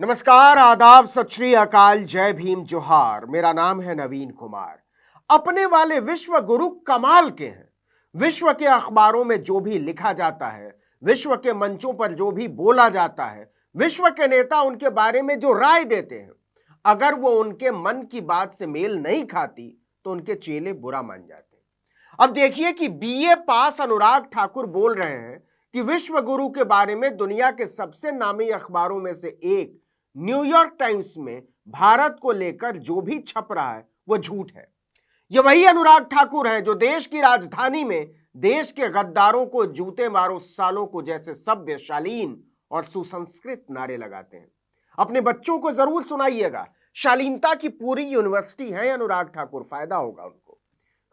नमस्कार, आदाब, सत श्री अकाल, जय भीम, जोहार। मेरा नाम है नवीन कुमार। अपने वाले विश्व गुरु कमाल के हैं। विश्व के अखबारों में जो भी लिखा जाता है, विश्व के मंचों पर जो भी बोला जाता है, विश्व के नेता उनके बारे में जो राय देते हैं, अगर वो उनके मन की बात से मेल नहीं खाती तो उनके चेले बुरा मान जाते हैं। अब देखिए कि बीए पास अनुराग ठाकुर बोल रहे हैं कि विश्व गुरु के बारे में दुनिया के सबसे नामी अखबारों में से एक न्यूयॉर्क टाइम्स में भारत को लेकर जो भी छप रहा है वो झूठ है। ये वही अनुराग ठाकुर हैं जो देश की राजधानी में देश के गद्दारों को जूते मारो सालों को जैसे सभ्य, शालीन और सुसंस्कृत नारे लगाते हैं। अपने बच्चों को जरूर सुनाइएगा। शालीनता की पूरी यूनिवर्सिटी है अनुराग ठाकुर, फायदा होगा उनको।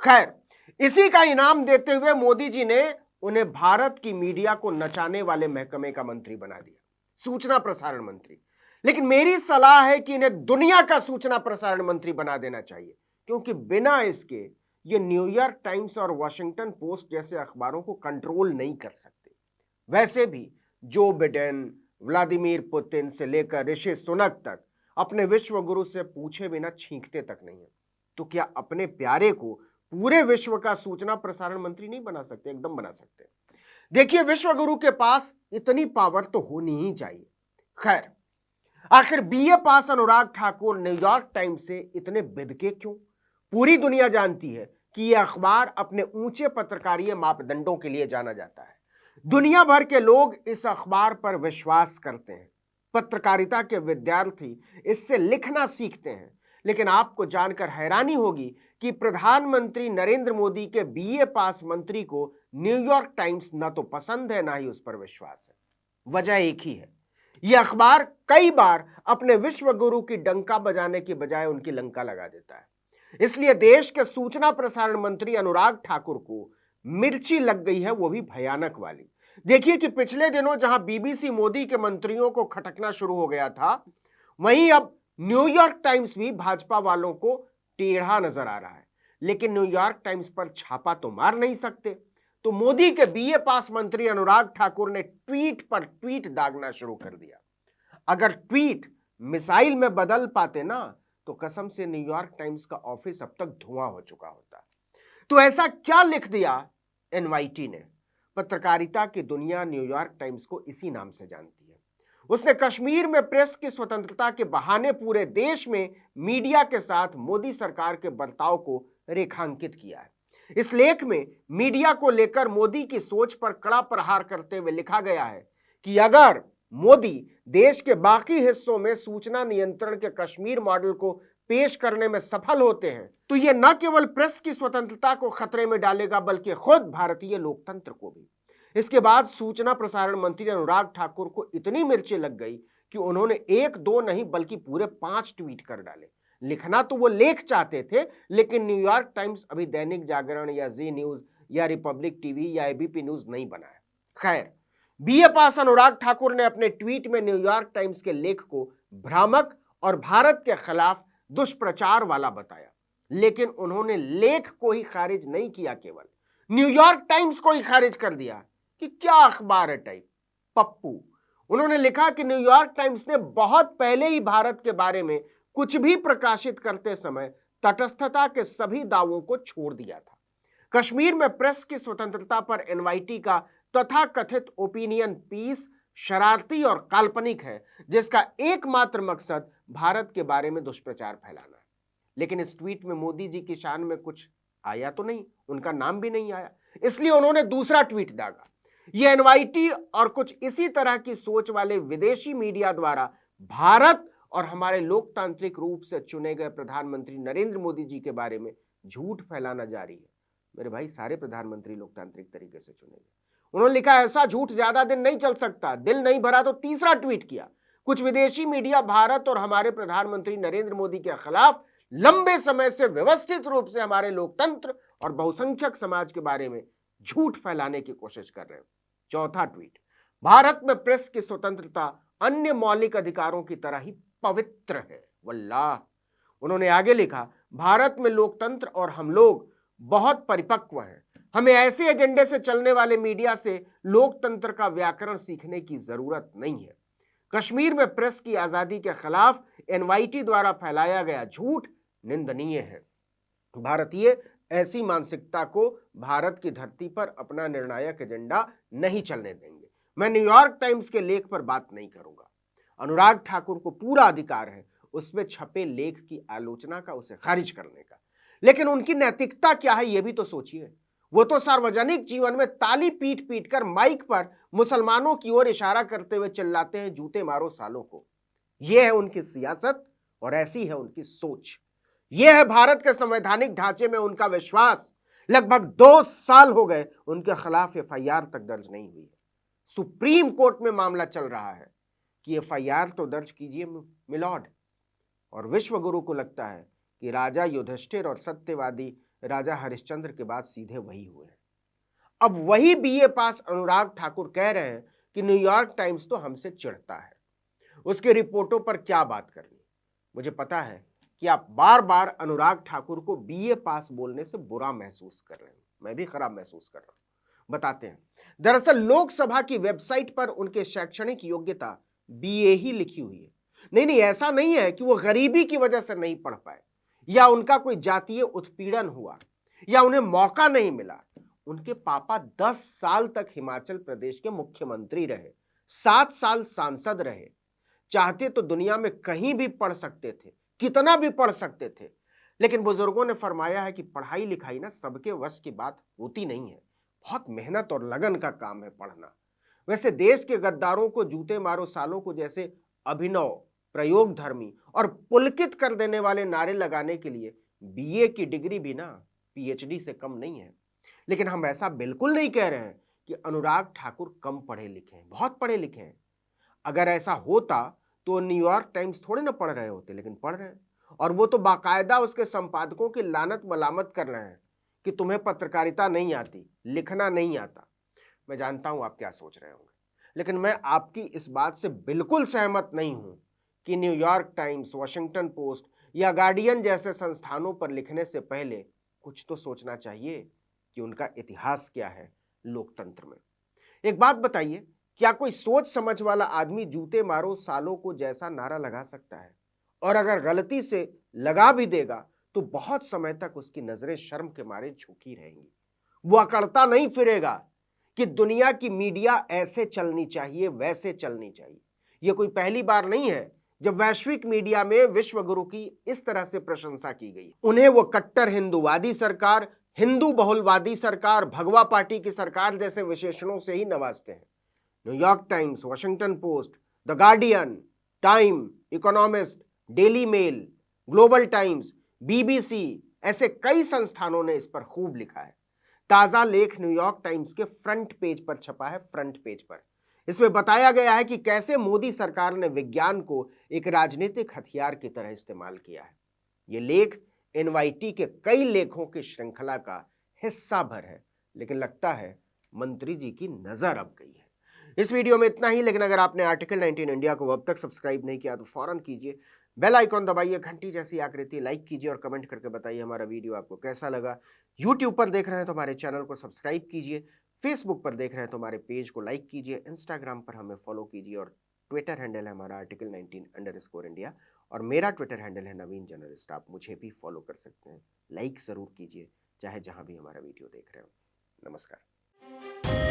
खैर, इसी का इनाम देते हुए मोदी जी ने उन्हें भारत की मीडिया को नचाने वाले महकमे का मंत्री बना दिया, सूचना प्रसारण मंत्री। लेकिन मेरी सलाह है कि इन्हें दुनिया का सूचना प्रसारण मंत्री बना देना चाहिए, क्योंकि बिना इसके ये न्यूयॉर्क टाइम्स और वॉशिंगटन पोस्ट जैसे अखबारों को कंट्रोल नहीं कर सकते। वैसे भी जो बिडेन, व्लादिमीर पुतिन से लेकर ऋषि सुनक तक अपने विश्व गुरु से पूछे बिना छींकते तक नहीं है, तो क्या अपने प्यारे को पूरे विश्व का सूचना प्रसारण मंत्री नहीं बना सकते? एकदम बना सकते। देखिए, विश्व गुरु के पास इतनी पावर तो होनी ही चाहिए। खैर, आखिर बीए पास अनुराग ठाकुर न्यूयॉर्क टाइम्स से इतने बिदके क्यों? पूरी दुनिया जानती है कि यह अखबार अपने ऊंचे पत्रकारीय मापदंडों के लिए जाना जाता है। दुनिया भर के लोग इस अखबार पर विश्वास करते हैं। पत्रकारिता के विद्यार्थी इससे लिखना सीखते हैं। लेकिन आपको जानकर हैरानी होगी कि प्रधानमंत्री नरेंद्र मोदी के बीए पास मंत्री को न्यूयॉर्क टाइम्स न तो पसंद है, ना ही उस पर विश्वास है। वजह एक ही है, यह अखबार कई बार अपने विश्व गुरु की डंका बजाने की बजाय उनकी लंका लगा देता है। इसलिए देश के सूचना प्रसारण मंत्री अनुराग ठाकुर को मिर्ची लग गई है, वो भी भयानक वाली। देखिए कि पिछले दिनों जहां बीबीसी मोदी के मंत्रियों को खटकना शुरू हो गया था, वहीं अब न्यूयॉर्क टाइम्स भी भाजपा वालों को टेढ़ा नजर आ रहा है। लेकिन न्यूयॉर्क टाइम्स पर छापा तो मार नहीं सकते, तो मोदी के बीए पास मंत्री अनुराग ठाकुर ने ट्वीट पर ट्वीट दागना शुरू कर दिया। अगर ट्वीट मिसाइल में बदल पाते ना, तो कसम से न्यूयॉर्क टाइम्स का ऑफिस अब तक धुआं हो चुका होता। तो ऐसा क्या लिख दिया एनवाईटी ने? पत्रकारिता की दुनिया न्यूयॉर्क टाइम्स को इसी नाम से जानती है। उसने कश्मीर में प्रेस की स्वतंत्रता के बहाने पूरे देश में मीडिया के साथ मोदी सरकार के बर्ताव को रेखांकित किया है। इस लेख में मीडिया को लेकर मोदी की सोच पर कड़ा प्रहार करते हुए लिखा गया है कि अगर मोदी देश के बाकी हिस्सों में सूचना नियंत्रण के कश्मीर मॉडल को पेश करने में सफल होते हैं, तो यह न केवल प्रेस की स्वतंत्रता को खतरे में डालेगा, बल्कि खुद भारतीय लोकतंत्र को भी। इसके बाद सूचना प्रसारण मंत्री अनुराग ठाकुर को इतनी मिर्ची लग गई कि उन्होंने एक दो नहीं बल्कि पूरे 5 ट्वीट कर डाले। लिखना तो वो लेख चाहते थे, लेकिन न्यूयॉर्क टाइम्स अभी दैनिक जागरण या जी न्यूज या रिपब्लिक टीवी या एबीपी न्यूज नहीं बना है। खैर, बीए पास अनुराग ठाकुर ने अपने ट्वीट में न्यूयॉर्क टाइम्स के लेख को भ्रामक और भारत के खिलाफ दुष्प्रचार वाला बताया। लेकिन उन्होंने लेख को ही खारिज नहीं किया, केवल न्यूयॉर्क टाइम्स को ही खारिज कर दिया कि क्या अखबार है टाइप पप्पू। उन्होंने लिखा कि न्यूयॉर्क टाइम्स ने बहुत पहले ही भारत के बारे में कुछ भी प्रकाशित करते समय तटस्थता के सभी दावों को छोड़ दिया था। कश्मीर में प्रेस की स्वतंत्रता पर एनवाईटी का तथाकथित ओपिनियन पीस शरारती और काल्पनिक है, जिसका एकमात्र मकसद भारत के बारे में दुष्प्रचार फैलाना है। लेकिन इस ट्वीट में मोदी जी की शान में कुछ आया तो नहीं, उनका नाम भी नहीं आया, इसलिए उन्होंने दूसरा ट्वीट दागा। यह एनवाईटी और कुछ इसी तरह की सोच वाले विदेशी मीडिया द्वारा भारत और हमारे लोकतांत्रिक रूप से चुने गए प्रधानमंत्री नरेंद्र मोदी जी के बारे में झूठ फैलाना जारी है। मेरे भाई, सारे प्रधानमंत्री लोकतांत्रिक तरीके से चुने गए। उन्होंने लिखा, ऐसा झूठ ज्यादा दिन नहीं चल सकता। दिल नहीं भरा तो तीसरा ट्वीट किया। कुछ विदेशी मीडिया भारत और हमारे प्रधानमंत्री नरेंद्र मोदी के खिलाफ लंबे समय से व्यवस्थित रूप से हमारे लोकतंत्र और बहुसंख्यक समाज के बारे में झूठ फैलाने की कोशिश कर रहे हैं। चौथा ट्वीट, भारत में प्रेस की स्वतंत्रता अन्य मौलिक अधिकारों की तरह ही पवित्र है। वल्लाह। उन्होंने आगे लिखा, भारत में लोकतंत्र और हम लोग बहुत परिपक्व हैं। हमें ऐसे एजेंडे से चलने वाले मीडिया से लोकतंत्र का व्याकरण सीखने की जरूरत नहीं है। कश्मीर में प्रेस की आजादी के खिलाफ एनवाईटी द्वारा फैलाया गया झूठ निंदनीय है। भारतीय ऐसी मानसिकता को भारत की धरती पर अपना निर्णायक एजेंडा नहीं चलने देंगे। मैं न्यूयॉर्क टाइम्स के लेख पर बात नहीं करूंगा। अनुराग ठाकुर को पूरा अधिकार है उसमें छपे लेख की आलोचना का, उसे खारिज करने का, लेकिन उनकी नैतिकता क्या है यह भी तो सोचिए। वो तो सार्वजनिक जीवन में ताली पीट पीट कर माइक पर मुसलमानों की ओर इशारा करते हुए चिल्लाते हैं, जूते मारो सालों को। यह है उनकी सियासत और ऐसी है उनकी सोच। यह है भारत के संवैधानिक ढांचे में उनका विश्वास। लगभग 2 साल हो गए उनके खिलाफ एफआईआर तक दर्ज नहीं हुई है। सुप्रीम कोर्ट में मामला चल रहा है कि एफआईआर तो दर्ज कीजिए मिलॉर्ड। और विश्व गुरु को लगता है कि राजा युधिष्ठिर और सत्यवादी राजा हरिश्चंद्र के बाद सीधे वही हुए हैं। अब वही बीए पास अनुराग ठाकुर कह रहे हैं कि न्यूयॉर्क टाइम्स तो हमसे चिढ़ता है, उसकी रिपोर्टों पर क्या बात करनी। मुझे पता है कि आप बार बार अनुराग ठाकुर को बीए पास बोलने से बुरा महसूस कर रहे हैं, मैं भी खराब महसूस कर रहा हूं। बताते हैं, दरअसल लोकसभा की वेबसाइट पर उनके शैक्षणिक योग्यता बीए ही लिखी हुई है। नहीं, ऐसा नहीं है कि वो गरीबी की वजह से नहीं पढ़ पाए या उनका कोई जातीय उत्पीड़न हुआ या उन्हें मौका नहीं मिला। उनके पापा 10 साल तक हिमाचल प्रदेश के मुख्यमंत्री रहे, 7 साल सांसद रहे। चाहते तो दुनिया में कहीं भी पढ़ सकते थे, कितना भी पढ़ सकते थे, लेकिन बुजुर्गों ने फरमाया है कि पढ़ाई लिखाई ना सबके वश की बात होती नहीं है। बहुत मेहनत और लगन का काम है पढ़ना। वैसे देश के गद्दारों को जूते मारो सालों को जैसे अभिनव, प्रयोगधर्मी और पुलकित कर देने वाले नारे लगाने के लिए बीए की डिग्री भी ना पीएचडी से कम नहीं है। लेकिन हम ऐसा बिल्कुल नहीं कह रहे हैं कि अनुराग ठाकुर कम पढ़े लिखे हैं, बहुत पढ़े लिखे हैं। अगर ऐसा होता तो न्यूयॉर्क टाइम्स थोड़े ना पढ़ रहे होते, लेकिन पढ़ रहे हैं। और वो तो बाकायदा उसके संपादकों की लानत मलामत कर रहे हैं कि तुम्हें पत्रकारिता नहीं आती, लिखना नहीं आता। मैं जानता हूं आप क्या सोच रहे होंगे, लेकिन मैं आपकी इस बात से बिल्कुल सहमत नहीं हूं कि न्यूयॉर्क टाइम्स, वॉशिंगटन पोस्ट या गार्डियन जैसे संस्थानों पर लिखने से पहले कुछ तो सोचना चाहिए कि उनका इतिहास क्या है लोकतंत्र में। एक बात बताइए, क्या कोई सोच समझ वाला आदमी जूते मारो सालों को जैसा नारा लगा सकता है? और अगर गलती से लगा भी देगा तो बहुत समय तक उसकी नजरें शर्म के मारे झुकी रहेंगी। वो अकड़ता नहीं फिरेगा कि दुनिया की मीडिया ऐसे चलनी चाहिए, वैसे चलनी चाहिए। यह कोई पहली बार नहीं है जब वैश्विक मीडिया में विश्व गुरु की इस तरह से प्रशंसा की गई। उन्हें वो कट्टर हिंदूवादी सरकार, हिंदू बहुलवादी सरकार, भगवा पार्टी की सरकार जैसे विशेषणों से ही नवाजते हैं। New York Times, Washington Post, The Guardian, Time, Economist, Daily Mail, Global Times, BBC, ऐसे कई संस्थानों ने इस पर खूब लिखा है। ताजा लेख न्यूयॉर्क टाइम्स के फ्रंट पेज पर छपा है, फ्रंट पेज पर। इसमें बताया गया है कि कैसे मोदी सरकार ने विज्ञान को एक राजनीतिक हथियार की तरह इस्तेमाल किया है। यह लेख एनवाईटी के कई लेखों की श्रृंखला का हिस्सा भर है, लेकिन लगता है मंत्री जी की नजर अब गई है। इस वीडियो में इतना ही, लेकिन अगर आपने आर्टिकल 19 इंडिया को अब तक सब्सक्राइब नहीं किया तो फौरन कीजिए, बेल आइकॉन दबाइए, घंटी जैसी आकृति लाइक कीजिए और कमेंट करके बताइए हमारा वीडियो आपको कैसा लगा। यूट्यूब पर देख रहे हैं तो हमारे चैनल को सब्सक्राइब कीजिए, फेसबुक पर देख रहे हैं तो हमारे पेज को लाइक कीजिए, इंस्टाग्राम पर हमें फॉलो कीजिए और ट्विटर हैंडल है हमारा आर्टिकल 19_इंडिया और मेरा ट्विटर हैंडल है नवीन जर्नलिस्ट। आप मुझे भी फॉलो कर सकते हैं। लाइक जरूर कीजिए चाहे जहां भी हमारा वीडियो देख रहे हो। नमस्कार।